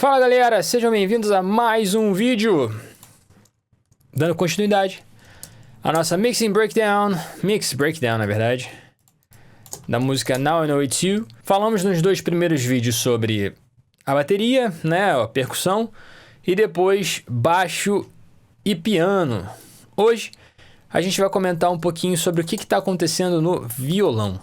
Fala galera, sejam bem-vindos a mais um vídeo. Dando continuidade à nossa Mix Breakdown na verdade, da música Now I Know It's You. Falamos nos dois primeiros vídeos sobre a bateria, né, a percussão, e depois baixo e piano. Hoje a gente vai comentar um pouquinho sobre o que está acontecendo no violão,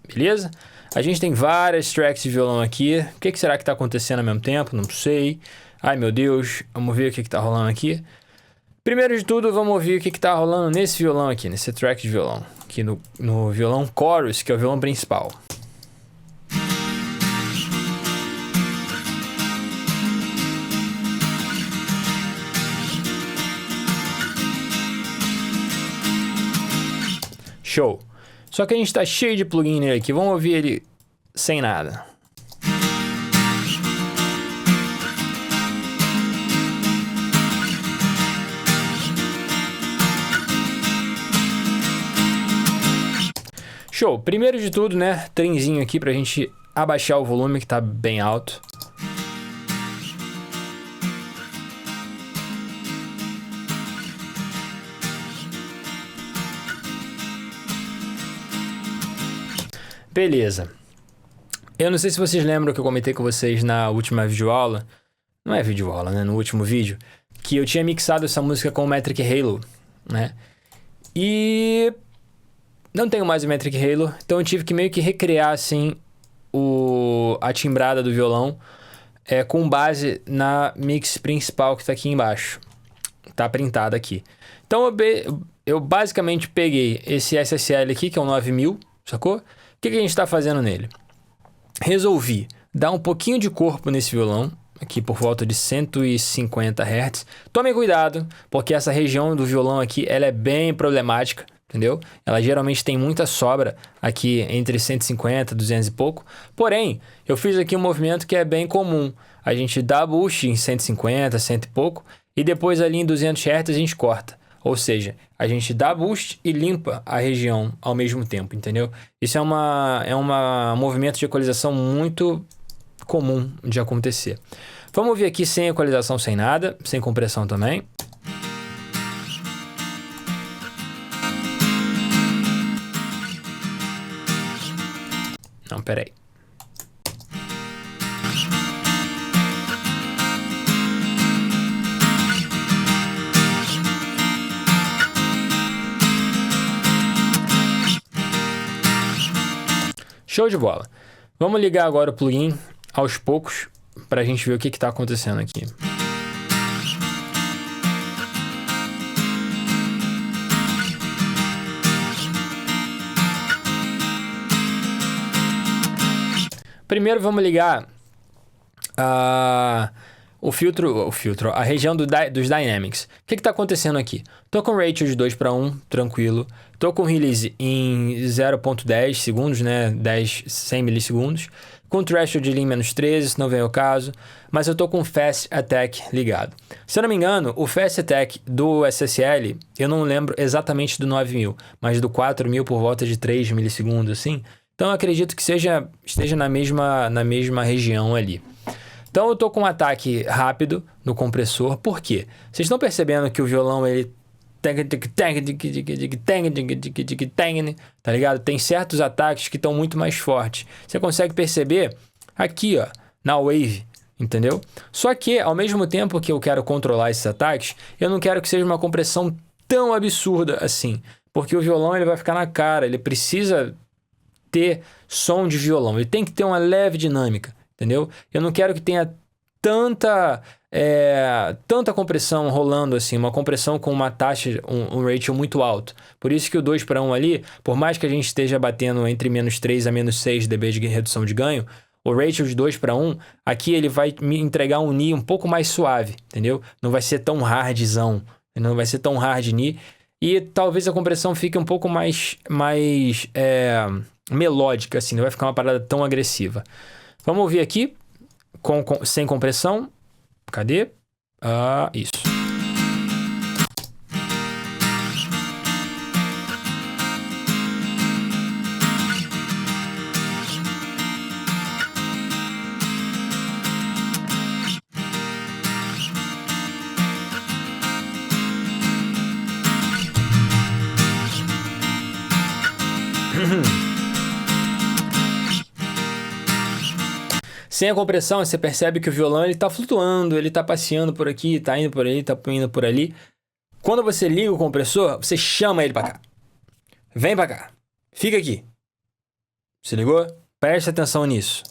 beleza? A gente tem várias tracks de violão aqui. O que será que está acontecendo ao mesmo tempo? Não sei. Ai meu Deus, vamos ver o que está rolando aqui. Primeiro de tudo, vamos ouvir o que está rolando nesse violão aqui, nesse track de violão. Aqui no violão chorus, que é o violão principal. Show! Só que a gente tá cheio de plugin nele aqui. Vamos ouvir ele sem nada. Show! Primeiro de tudo, né? Trenzinho aqui pra gente abaixar o volume que tá bem alto. Beleza. Eu não sei se vocês lembram que eu comentei com vocês na última videoaula. Não é videoaula, né? No último vídeo. Que eu tinha mixado essa música com o Metric Halo, né? E não tenho mais o Metric Halo. Então eu tive que meio que recriar, assim, a timbrada do violão. Com base na mix principal que tá aqui embaixo. Tá printada aqui. Então eu basicamente peguei esse SSL aqui, que é um 9000, sacou? O que a gente está fazendo nele? Resolvi dar um pouquinho de corpo nesse violão, aqui por volta de 150 Hz. Tomem cuidado, porque essa região do violão aqui, ela é bem problemática, entendeu? Ela geralmente tem muita sobra aqui entre 150 e 200 e pouco. Porém, eu fiz aqui um movimento que é bem comum. A gente dá boost em 150, 100 e pouco, e depois ali em 200 Hz a gente corta. Ou seja, a gente dá boost e limpa a região ao mesmo tempo, entendeu? Isso é um movimento de equalização muito comum de acontecer. Vamos ver aqui sem equalização, sem nada, sem compressão também. Não, peraí. Show de bola. Vamos ligar agora o plugin aos poucos para a gente ver o que está acontecendo aqui. Primeiro vamos ligar a região dos Dynamics. O que está acontecendo aqui? Tô com ratio de 2:1, tranquilo. Tô com release em 0.10 segundos, né? 100 milissegundos. Com threshold de -13, se não vem ao caso. Mas eu tô com Fast Attack ligado. Se eu não me engano, o Fast Attack do SSL, eu não lembro exatamente do 9000, mas do 4000 por volta de 3 milissegundos, assim. Então eu acredito que esteja na mesma região ali. Então eu tô com um ataque rápido no compressor. Por quê? Vocês estão percebendo que o violão, ele... tá ligado? Tem certos ataques que estão muito mais fortes. Você consegue perceber aqui, ó, na wave, entendeu? Só que, ao mesmo tempo que eu quero controlar esses ataques, eu não quero que seja uma compressão tão absurda assim. Porque o violão, ele vai ficar na cara. Ele precisa ter som de violão. Ele tem que ter uma leve dinâmica. Entendeu? Eu não quero que tenha tanta compressão rolando assim, uma compressão com uma taxa, um ratio muito alto. Por isso que o 2:1 ali, por mais que a gente esteja batendo entre -3 a -6 dB de redução de ganho, o ratio de 2:1, aqui ele vai me entregar um Ni um pouco mais suave, entendeu? Não vai ser tão hardzão, não vai ser tão hard Ni, e talvez a compressão fique um pouco mais melódica, assim, não vai ficar uma parada tão agressiva. Vamos ouvir aqui, sem compressão. Cadê? Isso. Sem a compressão, você percebe que o violão ele tá flutuando, ele tá passeando por aqui, tá indo por ali, tá indo por ali. Quando você liga o compressor, você chama ele pra cá. Vem pra cá. Fica aqui. Se ligou? Preste atenção nisso.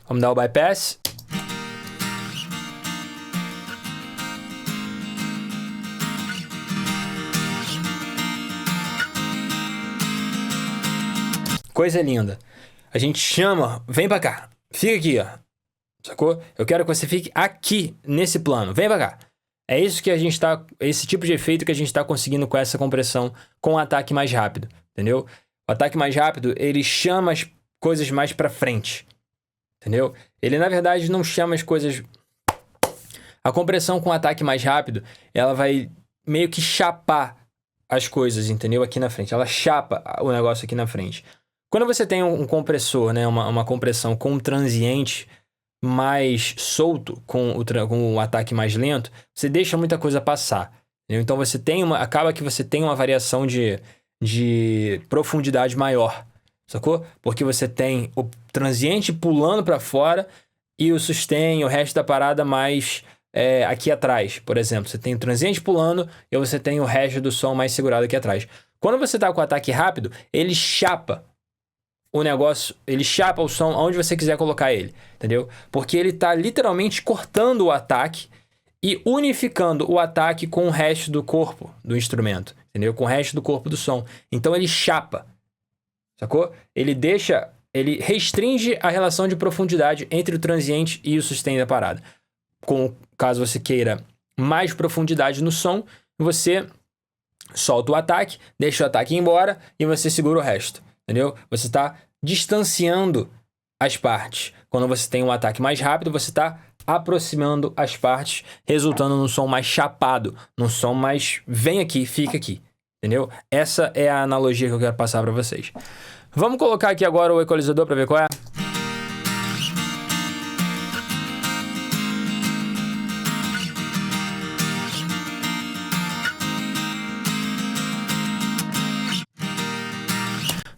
Vamos dar o bypass. Coisa linda. A gente chama, vem pra cá. Fica aqui, ó. Sacou? Eu quero que você fique aqui, nesse plano. Vem pra cá. É isso que a gente tá... Esse tipo de efeito que a gente tá conseguindo com essa compressão, com o ataque mais rápido. Entendeu? O ataque mais rápido, ele chama as coisas mais pra frente. Entendeu? Ele, na verdade, não chama as coisas... A compressão com ataque mais rápido, ela vai meio que chapar as coisas, entendeu? Aqui na frente. Ela chapa o negócio aqui na frente. Quando você tem um compressor, né? Uma compressão com um transiente mais solto, com o ataque mais lento, você deixa muita coisa passar. Entendeu? Então, você tem acaba que você tem uma variação de profundidade maior. Sacou? Porque você tem o transiente pulando para fora e o sustain, o resto da parada mais aqui atrás, por exemplo. Você tem o transiente pulando e você tem o resto do som mais segurado aqui atrás. Quando você tá com o ataque rápido, ele chapa o negócio, ele chapa o som onde você quiser colocar ele, entendeu? Porque ele tá literalmente cortando o ataque e unificando o ataque com o resto do corpo do instrumento, entendeu? Com o resto do corpo do som. Então ele chapa. Sacou? Ele restringe a relação de profundidade entre o transiente e o sustain da parada. Caso você queira mais profundidade no som, você solta o ataque, deixa o ataque ir embora e você segura o resto. Entendeu? Você está distanciando as partes. Quando você tem um ataque mais rápido, você está aproximando as partes, resultando num som mais chapado, num som mais vem aqui, fica aqui. Entendeu? Essa é a analogia que eu quero passar para vocês. Vamos colocar aqui agora o equalizador para ver qual é.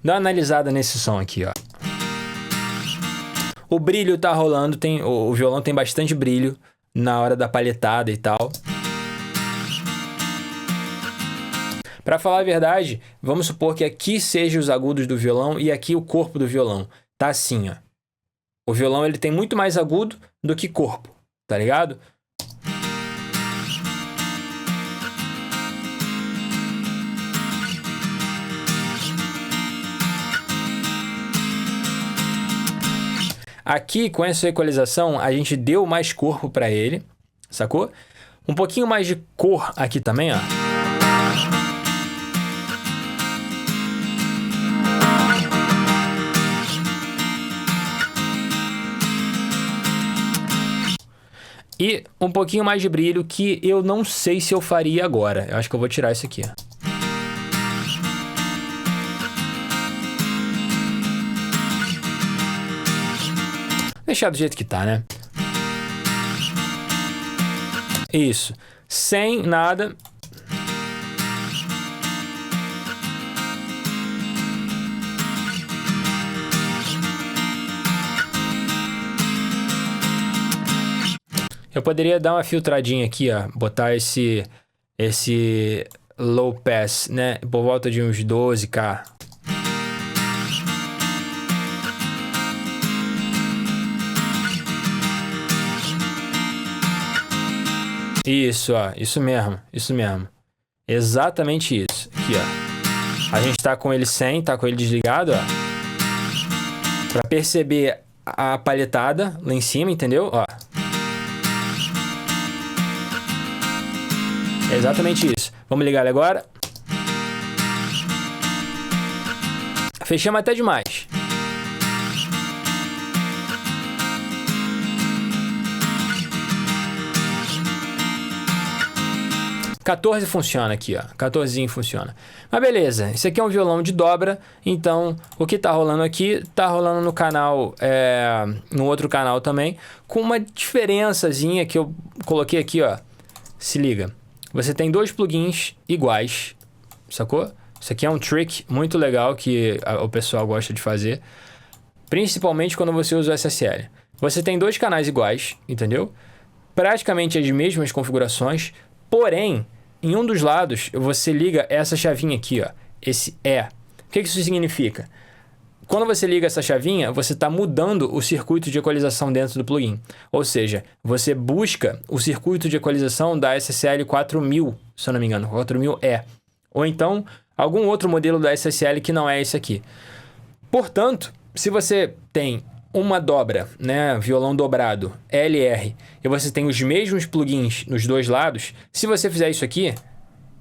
Dá uma analisada nesse som aqui, ó. O brilho tá rolando, o violão tem bastante brilho na hora da palhetada e tal. Para falar a verdade, vamos supor que aqui sejam os agudos do violão e aqui o corpo do violão. Tá assim, ó. O violão ele tem muito mais agudo do que corpo, tá ligado? Aqui, com essa equalização, a gente deu mais corpo para ele, sacou? Um pouquinho mais de cor aqui também, ó. E um pouquinho mais de brilho que eu não sei se eu faria agora. Eu acho que eu vou tirar isso aqui, ó. Deixar do jeito que tá, né? Isso. Sem nada. Eu poderia dar uma filtradinha aqui, ó. Botar esse low pass, né? Por volta de uns 12K. Isso, ó. Isso mesmo. Isso mesmo. Exatamente isso. Aqui, ó. A gente tá com ele sem, tá com ele desligado, ó. Pra perceber a palhetada lá em cima, entendeu? Ó. É exatamente isso. Vamos ligar ele agora. Fechamos até demais. R$14 funciona aqui, ó. 14zinho funciona. Mas beleza, esse aqui é um violão de dobra, então o que tá rolando aqui, tá rolando no canal, no outro canal também, com uma diferençazinha que eu coloquei aqui, ó. Se liga, você tem dois plugins iguais, sacou? Isso aqui é um trick muito legal que o pessoal gosta de fazer, principalmente quando você usa o SSL. Você tem dois canais iguais, entendeu? Praticamente as mesmas configurações, porém, em um dos lados, você liga essa chavinha aqui, ó, esse E. O que isso significa? Quando você liga essa chavinha, você está mudando o circuito de equalização dentro do plugin. Ou seja, você busca o circuito de equalização da SSL 4000, se eu não me engano, 4000E. Ou então, algum outro modelo da SSL que não é esse aqui. Portanto, se você tem uma dobra, né, violão dobrado, LR, e você tem os mesmos plugins nos dois lados, se você fizer isso aqui,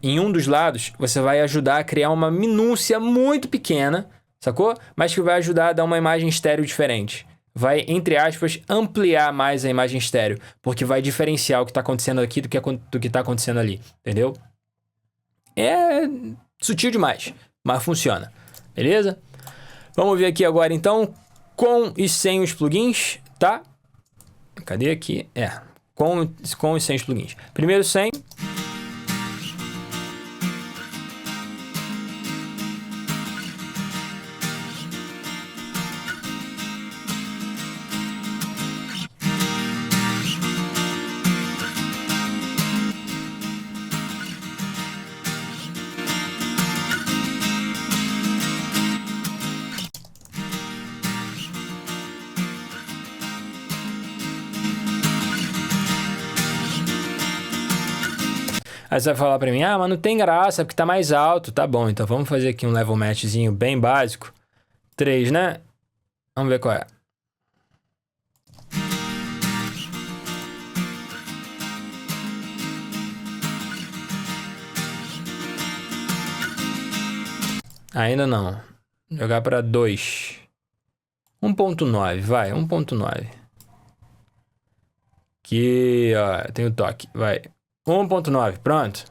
em um dos lados, você vai ajudar a criar uma minúcia muito pequena, sacou? Mas que vai ajudar a dar uma imagem estéreo diferente. Vai, entre aspas, ampliar mais a imagem estéreo, porque vai diferenciar o que está acontecendo aqui do que está acontecendo ali, entendeu? É sutil demais, mas funciona, beleza? Vamos ver aqui agora, então, com e sem os plugins, tá? Cadê aqui? Com e sem os plugins. Primeiro sem. Aí você vai falar pra mim, mas não tem graça, porque tá mais alto. Tá bom, então vamos fazer aqui um level matchzinho bem básico. 3, né? Vamos ver qual é. Ainda não. Jogar pra 2. 1.9, vai, 1.9. Aqui, ó, tem o toque, vai. 1.9, pronto.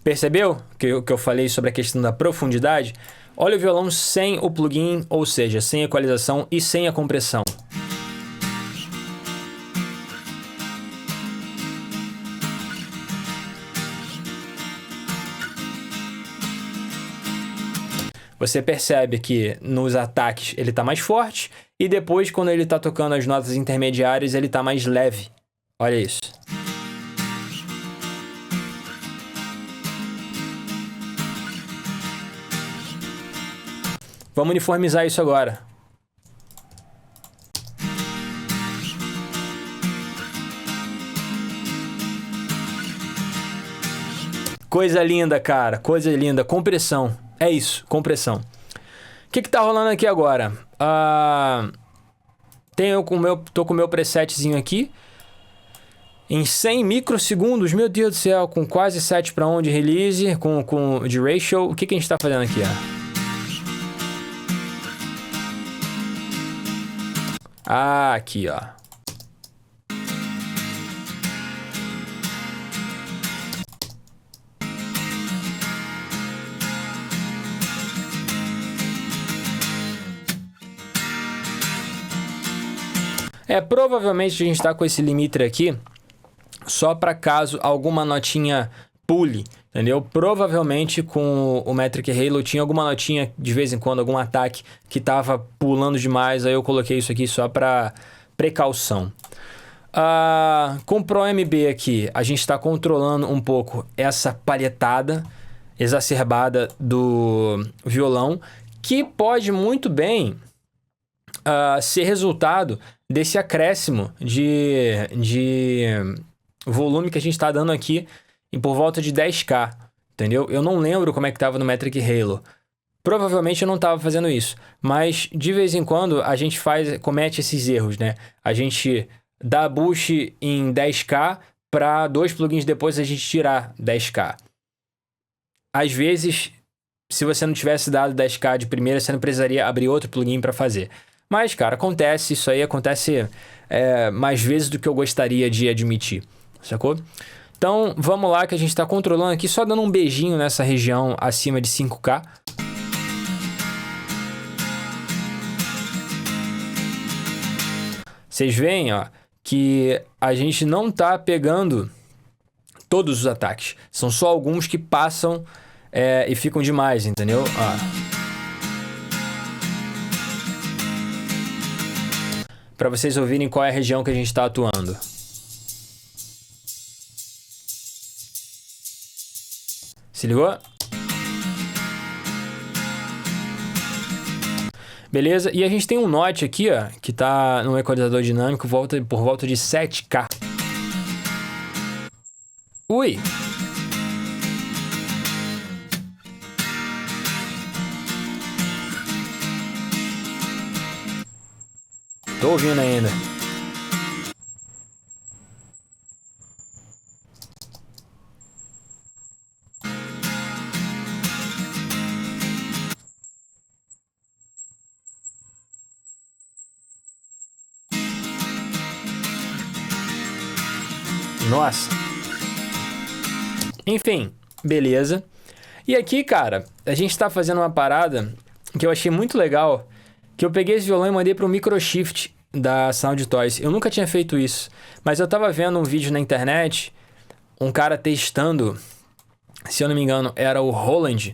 Percebeu que eu falei sobre a questão da profundidade? Olha o violão sem o plugin, ou seja, sem equalização e sem a compressão. Você percebe que nos ataques ele está mais forte e depois quando ele está tocando as notas intermediárias ele está mais leve. Olha isso. Vamos uniformizar isso agora. Coisa linda, cara. Coisa linda. Compressão. É isso, compressão. O que tá rolando aqui agora? Tô com o meu presetzinho aqui. Em 100 microsegundos, meu Deus do céu, com quase 7:1 de release, de ratio. O que a gente tá fazendo aqui, ó? Aqui, ó. Provavelmente a gente está com esse limiter aqui só para caso alguma notinha pule, entendeu? Provavelmente com o Metric Halo tinha alguma notinha de vez em quando, algum ataque que tava pulando demais, aí eu coloquei isso aqui só para precaução. Com o Pro MB aqui, a gente está controlando um pouco essa palhetada exacerbada do violão, que pode muito bem ser resultado desse acréscimo de volume que a gente está dando aqui por volta de 10K, entendeu? Eu não lembro como é que estava no Metric Halo, Provavelmente eu não estava fazendo isso, mas de vez em quando a gente comete esses erros, né? A gente dá boost em 10k para 2 plugins depois a gente tirar 10k. Às vezes, se você não tivesse dado 10k de primeira, você não precisaria abrir outro plugin para fazer. Mas, cara, acontece, isso aí acontece mais vezes do que eu gostaria de admitir, sacou? Então, vamos lá que a gente está controlando aqui, só dando um beijinho nessa região acima de 5k. Vocês veem, ó, que a gente não tá pegando todos os ataques. São só alguns que passam e ficam demais, entendeu? Ó. Para vocês ouvirem qual é a região que a gente está atuando. Se ligou? Beleza? E a gente tem um note aqui, ó, que tá no equalizador dinâmico por volta de 7k. Ui! Tô ouvindo ainda. Nossa. Enfim, beleza. E aqui, cara, a gente tá fazendo uma parada que eu achei muito legal, que eu peguei esse violão e mandei pro Microshift da Sound Toys. Eu nunca tinha feito isso, mas eu tava vendo um vídeo na internet, um cara testando, se eu não me engano, era o Roland.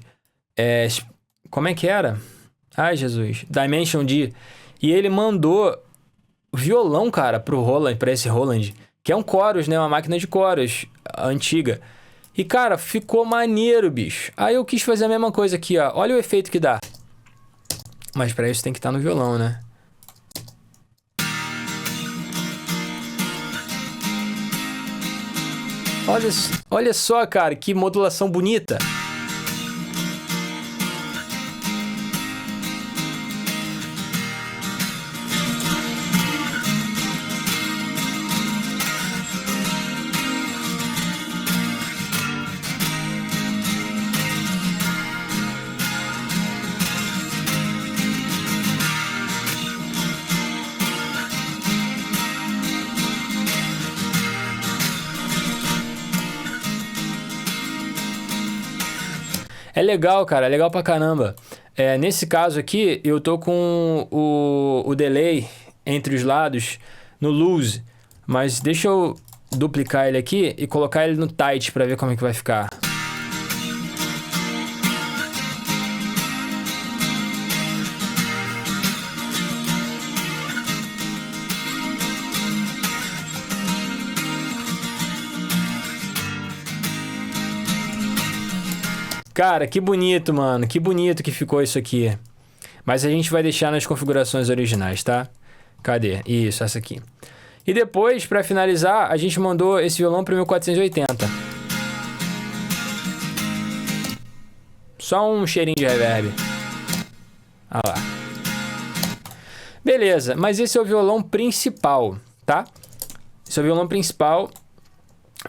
Como é que era? Ai, Jesus. Dimension D. E ele mandou violão, cara, pro Roland, pra esse Roland, que é um Chorus, né? Uma máquina de Chorus antiga. E, cara, ficou maneiro, bicho. Aí eu quis fazer a mesma coisa aqui, ó. Olha o efeito que dá. Mas pra isso tem que estar no violão, né? Olha só, cara, que modulação bonita. É legal, cara, é legal pra caramba. Nesse caso aqui, eu tô com o delay entre os lados no loose, mas deixa eu duplicar ele aqui e colocar ele no tight pra ver como é que vai ficar. Cara, que bonito, mano. Que bonito que ficou isso aqui. Mas a gente vai deixar nas configurações originais, tá? Cadê? Isso, essa aqui. E depois, pra finalizar, a gente mandou esse violão pro 1480. Só um cheirinho de reverb. Ah lá. Beleza, mas esse é o violão principal, tá? Esse é o violão principal.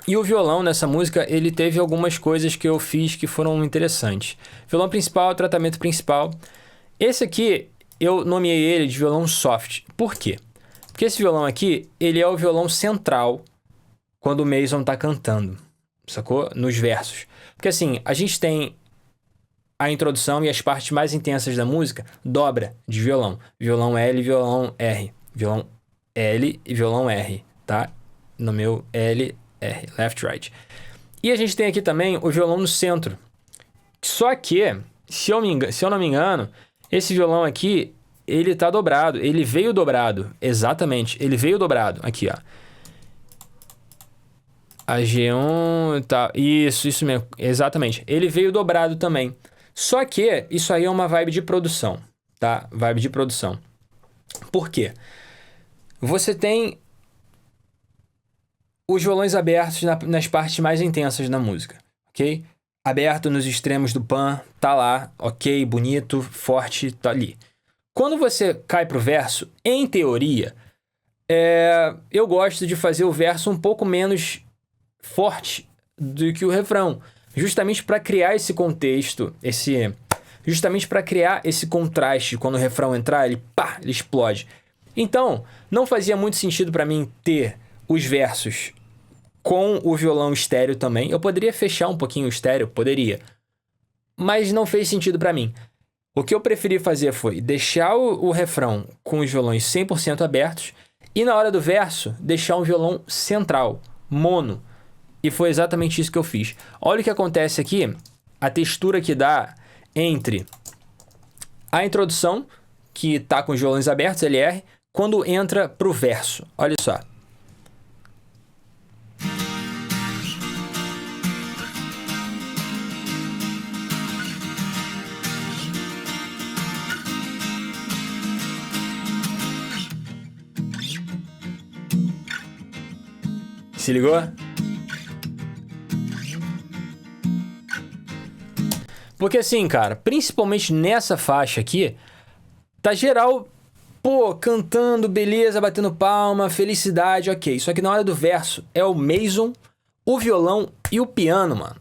E o violão nessa música, ele teve algumas coisas que eu fiz que foram interessantes. Violão principal, tratamento principal. Esse aqui, eu nomeei ele de violão soft. Por quê? Porque esse violão aqui, ele é o violão central quando o Mason tá cantando, sacou? Nos versos. Porque assim, a gente tem a introdução e as partes mais intensas da música, dobra de violão. Violão L e violão R. Violão L e violão R, tá? No meu L, R, left, right. E a gente tem aqui também o violão no centro. Só que, se eu não me engano, esse violão aqui, ele tá dobrado. Ele veio dobrado. Exatamente, ele veio dobrado. Aqui, ó. A G1 tá... Isso mesmo. Exatamente. Ele veio dobrado também. Só que isso aí é uma vibe de produção, tá? Vibe de produção. Por quê? Você tem os violões abertos nas partes mais intensas da música, ok? aberto nos extremos do pan, tá lá, ok, bonito, forte, tá ali. Quando você cai pro verso, em teoria, eu gosto de fazer o verso um pouco menos forte do que o refrão, justamente para criar esse contexto, justamente para criar esse contraste. Quando o refrão entrar, ele explode. Então, não fazia muito sentido para mim ter os versos com o violão estéreo também. Eu poderia fechar um pouquinho o estéreo, poderia, mas não fez sentido para mim. O que eu preferi fazer foi deixar o refrão com os violões 100% abertos e na hora do verso deixar um violão central, mono. E foi exatamente isso que eu fiz. Olha o que acontece aqui, a textura que dá entre a introdução, que tá com os violões abertos, LR, quando entra pro verso. Olha só. Se ligou? Porque assim, cara, principalmente nessa faixa aqui, tá geral, cantando, beleza, batendo palma, felicidade, ok. Só que na hora do verso é o Mason, o violão e o piano, mano.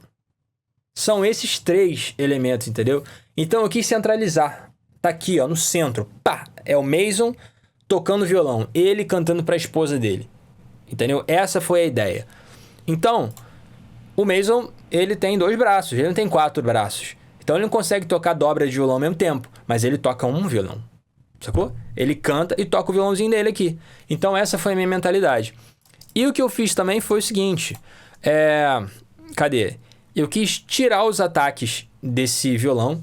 São esses 3 elementos, entendeu? Então eu quis centralizar. Tá aqui, ó, no centro. É o Mason tocando violão, ele cantando pra esposa dele. Entendeu? Essa foi a ideia. Então, o Mason, ele tem 2 braços, ele não tem 4 braços. Então ele não consegue tocar dobra de violão ao mesmo tempo, mas ele toca um violão, sacou? Ele canta e toca o violãozinho dele aqui. Então essa foi a minha mentalidade. E o que eu fiz também foi o seguinte, cadê? Eu quis tirar os ataques desse violão,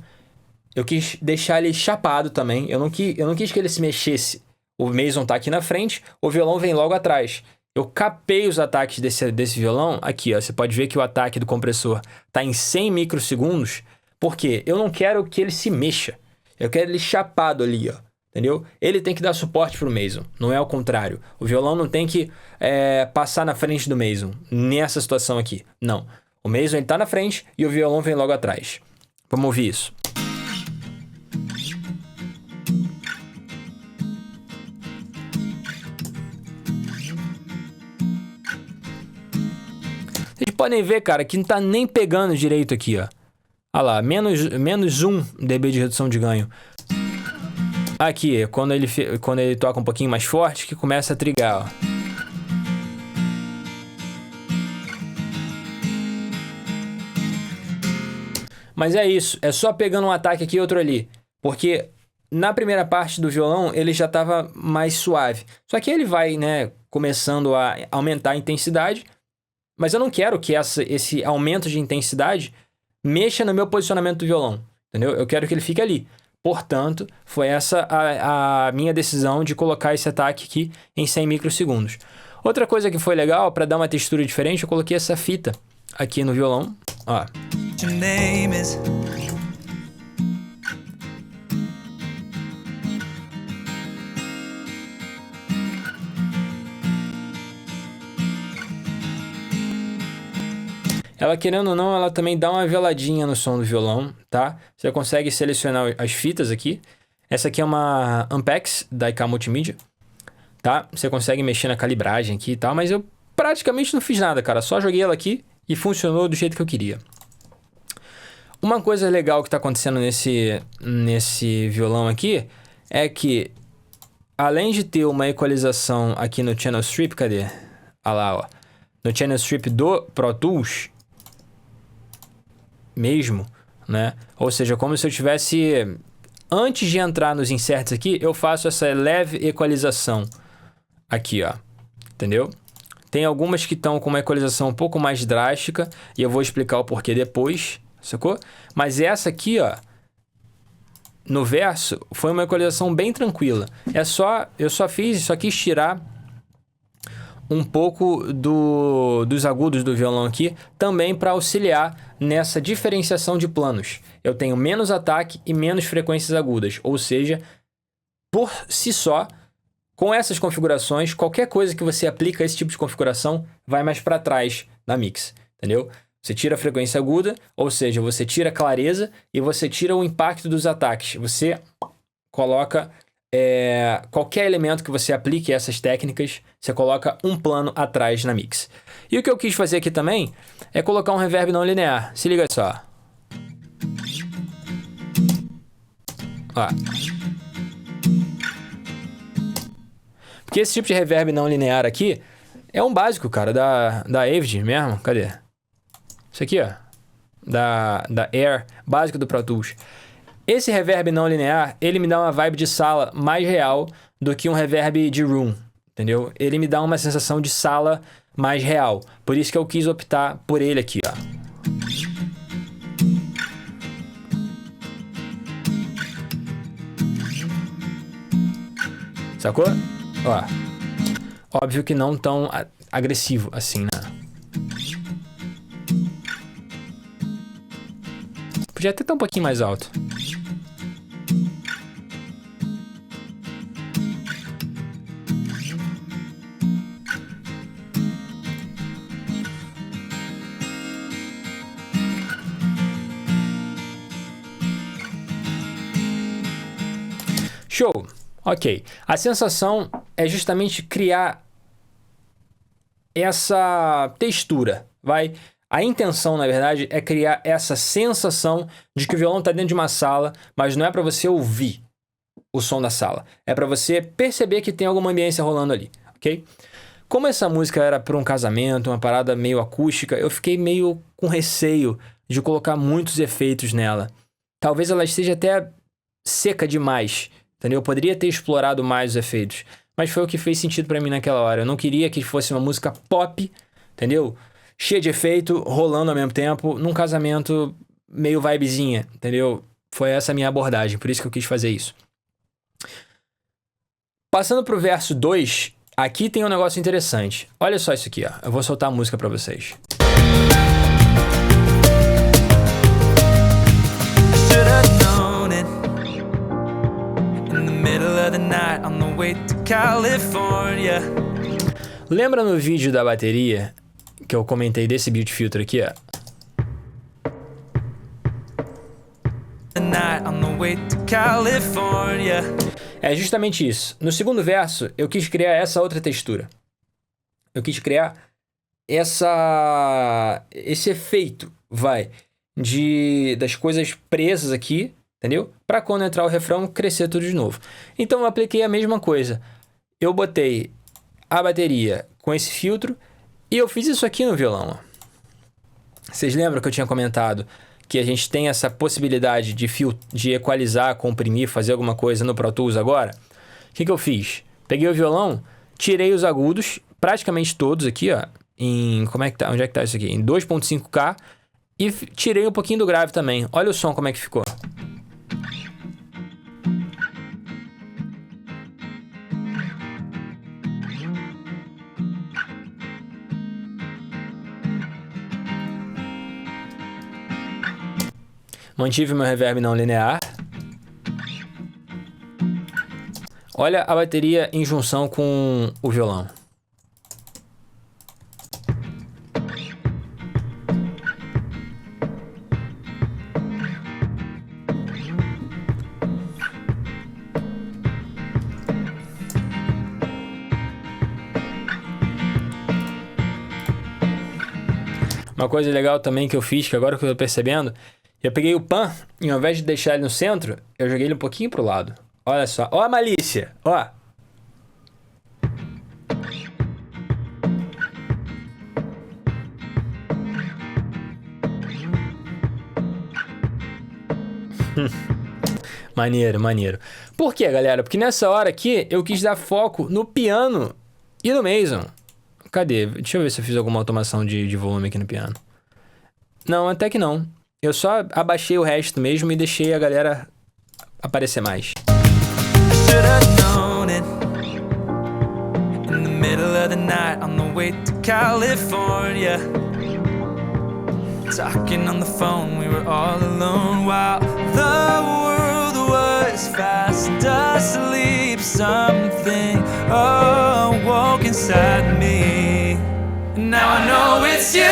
eu quis deixar ele chapado também, eu não quis que ele se mexesse. O Mason tá aqui na frente, o violão vem logo atrás. Eu capei os ataques desse violão, aqui ó, você pode ver que o ataque do compressor tá em 100 microsegundos, porque eu não quero que ele se mexa. Eu quero ele chapado ali, ó. Entendeu? Ele tem que dar suporte pro Mason, não é o contrário. O violão não tem que passar na frente do Mason, nessa situação aqui. Não. O Mason, ele tá na frente e o violão vem logo atrás. Vamos ouvir isso. Vocês podem ver, cara, que não tá nem pegando direito aqui, ó. Olha lá, menos 1 dB de redução de ganho. Aqui, quando ele toca um pouquinho mais forte, que começa a trigar, ó. Mas é isso, é só pegando um ataque aqui e outro ali. Porque na primeira parte do violão, ele já estava mais suave. Só que ele vai, né, começando a aumentar a intensidade. Mas eu não quero que esse aumento de intensidade mexa no meu posicionamento do violão, entendeu? Eu quero que ele fique ali. Portanto, foi essa a minha decisão de colocar esse ataque aqui em 100 microsegundos. Outra coisa que foi legal, para dar uma textura diferente, eu coloquei essa fita aqui no violão, ó. Ela, querendo ou não, ela também dá uma veladinha no som do violão, tá? Você consegue selecionar as fitas aqui. Essa aqui é uma Ampex da IK Multimídia, tá? Você consegue mexer na calibragem aqui e tal, mas eu praticamente não fiz nada, cara. Só joguei ela aqui e funcionou do jeito que eu queria. Uma coisa legal que tá acontecendo nesse violão aqui é que, além de ter uma equalização aqui no Channel Strip, cadê? Olha lá, ó. No Channel Strip do Pro Tools mesmo, né? Ou seja, como se eu tivesse... Antes de entrar nos inserts aqui, eu faço essa leve equalização aqui, ó. Entendeu? Tem algumas que estão com uma equalização um pouco mais drástica e eu vou explicar o porquê depois, sacou? Mas essa aqui, ó, no verso, foi uma equalização bem tranquila. Eu só quis tirar um pouco dos agudos do violão aqui, também para auxiliar nessa diferenciação de planos. Eu tenho menos ataque e menos frequências agudas, ou seja, por si só, com essas configurações, qualquer coisa que você aplica a esse tipo de configuração vai mais para trás da mix, entendeu? Você tira a frequência aguda, ou seja, você tira a clareza e você tira o impacto dos ataques. Você coloca qualquer elemento que você aplique essas técnicas, você coloca um plano atrás na mix. E o que eu quis fazer aqui também é colocar um reverb não linear. Se liga só. Ó. Porque esse tipo de reverb não linear aqui é um básico, cara, da Avid mesmo. Cadê? Isso aqui, ó. Da Air, básico do Pro Tools. Esse reverb não linear, ele me dá uma vibe de sala mais real do que um reverb de room, entendeu? Ele me dá uma sensação de sala mais real. Por isso que eu quis optar por ele aqui, ó. Sacou? Ó. Óbvio que não tão agressivo assim, né? Podia até estar um pouquinho mais alto. Show! Ok. A sensação é justamente criar essa textura, vai? A intenção, na verdade, é criar essa sensação de que o violão está dentro de uma sala, mas não é para você ouvir o som da sala. É para você perceber que tem alguma ambiência rolando ali, ok? Como essa música era para um casamento, uma parada meio acústica, eu fiquei meio com receio de colocar muitos efeitos nela. Talvez ela esteja até seca demais, entendeu? Eu poderia ter explorado mais os efeitos, mas foi o que fez sentido para mim naquela hora. Eu não queria que fosse uma música pop, entendeu? Cheia de efeito, rolando ao mesmo tempo, num casamento meio vibezinha, entendeu? Foi essa a minha abordagem, por isso que eu quis fazer isso. Passando pro verso 2, aqui tem um negócio interessante. Olha só isso aqui, ó. Eu vou soltar a música para vocês. Lembra no vídeo da bateria que eu comentei desse beat filter aqui, ó? É justamente isso. No segundo verso, eu quis criar essa outra textura. Eu quis criar esse efeito, das coisas presas aqui, entendeu? Para quando entrar o refrão, crescer tudo de novo. Então eu apliquei a mesma coisa. Eu botei a bateria com esse filtro e eu fiz isso aqui no violão. Vocês lembram que eu tinha comentado que a gente tem essa possibilidade de equalizar, comprimir, fazer alguma coisa no Pro Tools agora? O que eu fiz? Peguei o violão, tirei os agudos, praticamente todos aqui, ó, em... Onde é que tá isso aqui? Em 2.5K e tirei um pouquinho do grave também. Olha o som como é que ficou. Mantive meu reverb não linear. Olha a bateria em junção com o violão. Uma coisa legal também que eu fiz, que agora que eu tô percebendo, eu peguei o pan e ao invés de deixar ele no centro, eu joguei ele um pouquinho pro lado. Olha só. Ó a malícia. Ó. Maneiro, maneiro. Por quê, galera? Porque nessa hora aqui eu quis dar foco no piano e no Mason. Cadê? Deixa eu ver se eu fiz alguma automação de volume aqui no piano. Não, até que não. Eu só abaixei o resto mesmo e deixei a galera aparecer mais. Talking on the phone, we were all alone while the world was fast asleep. Something awoke inside me. Now I know it's you.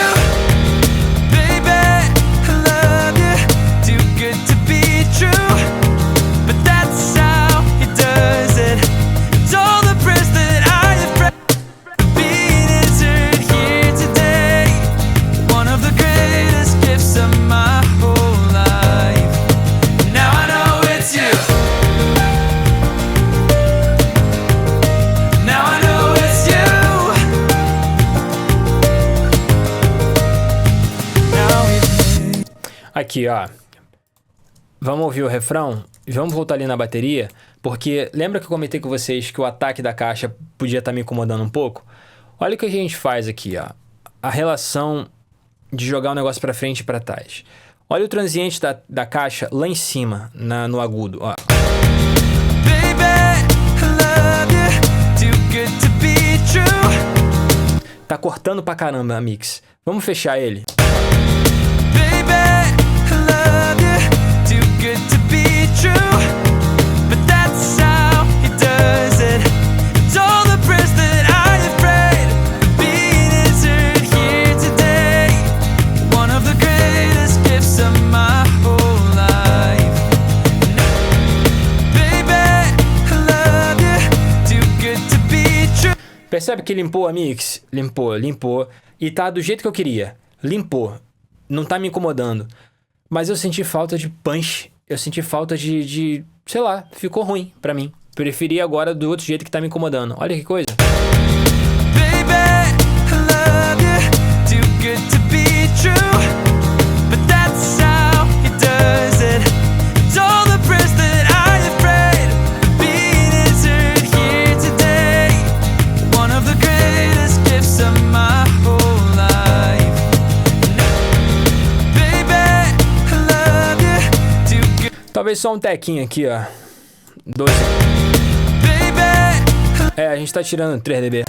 Aqui, ó. Vamos ouvir o refrão? Vamos voltar ali na bateria? Porque lembra que eu comentei com vocês que o ataque da caixa podia estar me incomodando um pouco? Olha o que a gente faz aqui, ó. A relação de jogar o negócio pra frente e pra trás. Olha o transiente da caixa lá em cima, no agudo, ó. Tá cortando pra caramba a mix. Vamos fechar ele. Percebe que limpou a mix? Limpou. E tá do jeito que eu queria. Limpou. Não tá me incomodando. Mas eu senti falta de punch. Eu senti falta de... sei lá, ficou ruim pra mim. Preferi agora do outro jeito que tá me incomodando. Olha que coisa. Talvez só um tequinho aqui, ó. 12. É, a gente tá tirando 3 dB.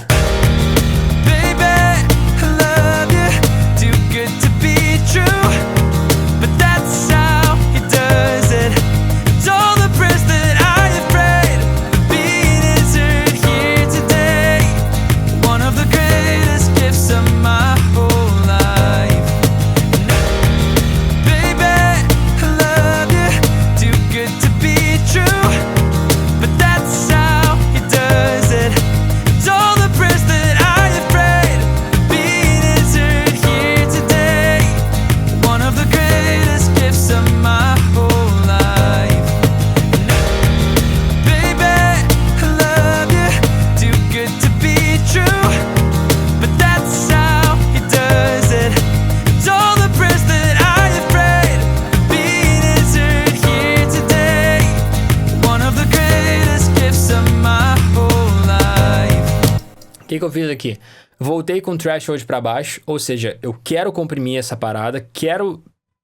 O que eu fiz aqui? Voltei com o threshold para baixo, ou seja, eu quero comprimir essa parada, quero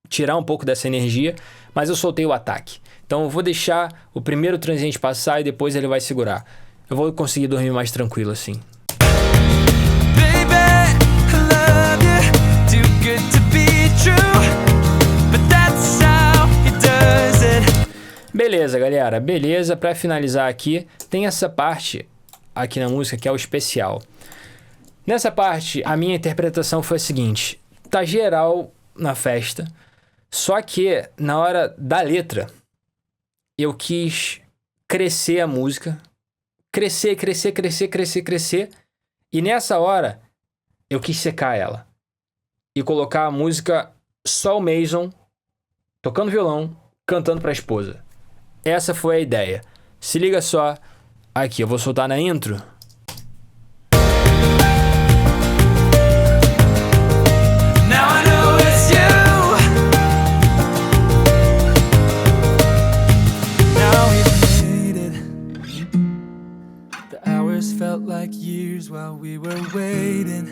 tirar um pouco dessa energia, mas eu soltei o ataque. Então eu vou deixar o primeiro transiente passar e depois ele vai segurar. Eu vou conseguir dormir mais tranquilo assim. Beleza, galera. Beleza, para finalizar aqui, tem essa parte aqui na música que é o especial. Nessa parte, a minha interpretação foi a seguinte: tá geral na festa, só que na hora da letra, eu quis crescer a música, crescer, e nessa hora, eu quis secar ela e colocar a música só o Mason tocando violão, cantando pra esposa. Essa foi a ideia. Se liga só. Aqui, eu vou soltar na intro. Now I know it's you. Now we made it. The hours felt like years while we were waiting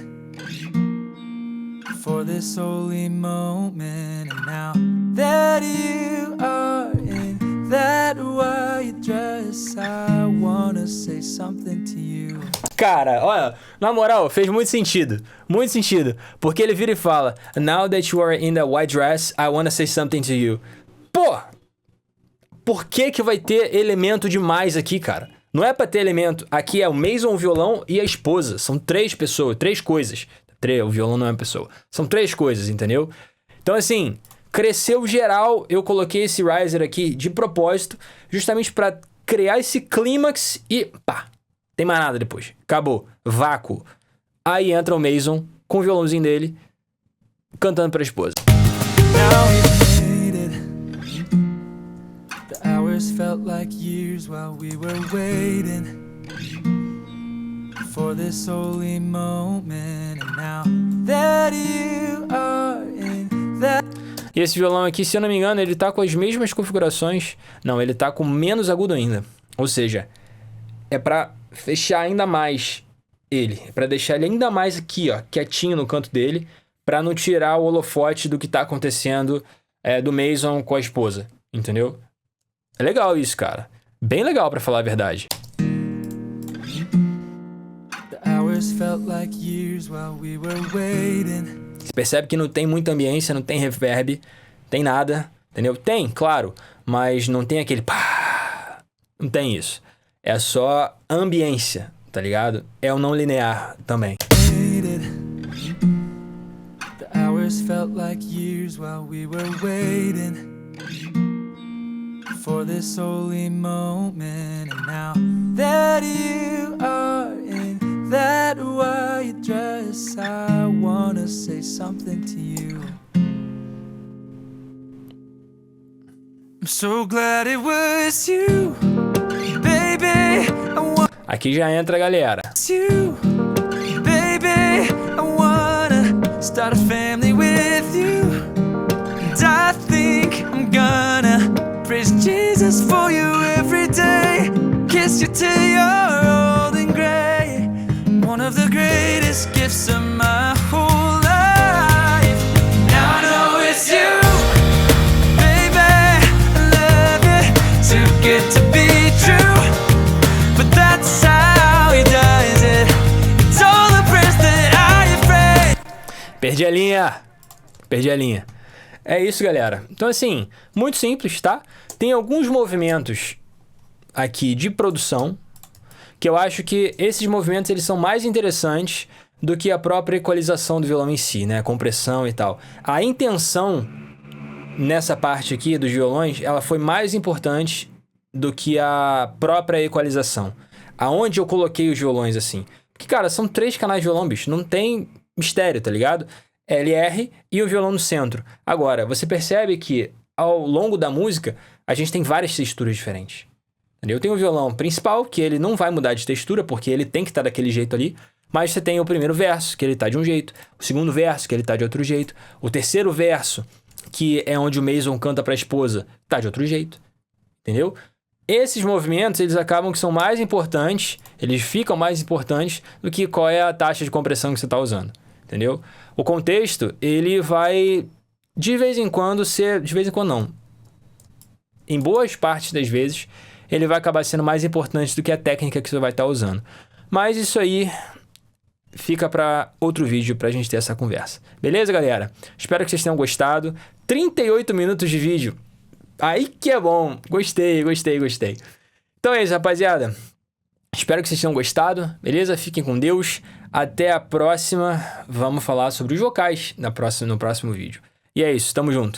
for this holy moment. And now that you are in that white dress, I wanna say something to you. Cara, olha, na moral, fez muito sentido, porque ele vira e fala: Now that you are in the white dress, I wanna say something to you. Pô, por que vai ter elemento demais aqui, cara? Não é pra ter elemento, aqui é o Mason, o violão e a esposa, são 3 pessoas, 3 coisas. O violão não é uma pessoa, são 3 coisas, entendeu? Então assim, cresceu geral, eu coloquei esse riser aqui de propósito, justamente pra criar esse clímax e pá, tem mais nada depois. Acabou. Vácuo. Aí entra o Mason com o violãozinho dele, cantando pra esposa. Now we made it. The hours felt like years while we were waiting for this holy moment. And now that you are in that... E esse violão aqui, se eu não me engano, ele tá com as mesmas configurações. Não, ele tá com menos agudo ainda. Ou seja, é pra fechar ainda mais ele. É pra deixar ele ainda mais aqui, ó, quietinho no canto dele, pra não tirar o holofote do que tá acontecendo do Mason com a esposa. Entendeu? É legal isso, cara. Bem legal, pra falar a verdade. Você percebe que não tem muita ambiência, não tem reverb, tem nada, entendeu? Tem, claro, mas não tem aquele pá. Não tem isso. É só ambiência, tá ligado? É o não linear também. The hours felt like years while we were waiting for this holy moment, and now that you are in that white dress, I wanna say something to you. I'm so glad it was you, baby. Aqui já entra a galera. You, baby, I wanna start a family with you, and I think I'm gonna praise Jesus for you every day, kiss you till you're old and gray. One of the greatest gifts of my whole life. Now I know it's you, baby. I love you, too good to be true, but that's how he does it. It's all the prayers that I afraid. Perdi a linha. Perdi a linha. É isso, galera. Então, assim, muito simples, tá? Tem alguns movimentos aqui de produção que eu acho que esses movimentos eles são mais interessantes do que a própria equalização do violão em si, né? Compressão e tal. A intenção nessa parte aqui dos violões, ela foi mais importante do que a própria equalização. Aonde eu coloquei os violões assim. Porque, cara, são 3 canais de violão, bicho. Não tem mistério, tá ligado? LR e o violão no centro. Agora, você percebe que ao longo da música, a gente tem várias texturas diferentes. Eu tenho o violão principal, que ele não vai mudar de textura, porque ele tem que estar daquele jeito ali. Mas você tem o primeiro verso, que ele tá de um jeito. O segundo verso, que ele tá de outro jeito. O terceiro verso, que é onde o Mason canta pra esposa, tá de outro jeito. Entendeu? Esses movimentos, eles acabam que são mais importantes, eles ficam mais importantes do que qual é a taxa de compressão que você tá usando. Entendeu? O contexto, ele vai de vez em quando ser... De vez em quando não. Em boas partes das vezes, ele vai acabar sendo mais importante do que a técnica que você vai estar usando. Mas isso aí fica para outro vídeo pra gente ter essa conversa. Beleza, galera? Espero que vocês tenham gostado. 38 minutos de vídeo. Aí que é bom. Gostei. Então é isso, rapaziada. Espero que vocês tenham gostado. Beleza? Fiquem com Deus. Até a próxima. Vamos falar sobre os vocais no próximo vídeo. E é isso. Tamo junto.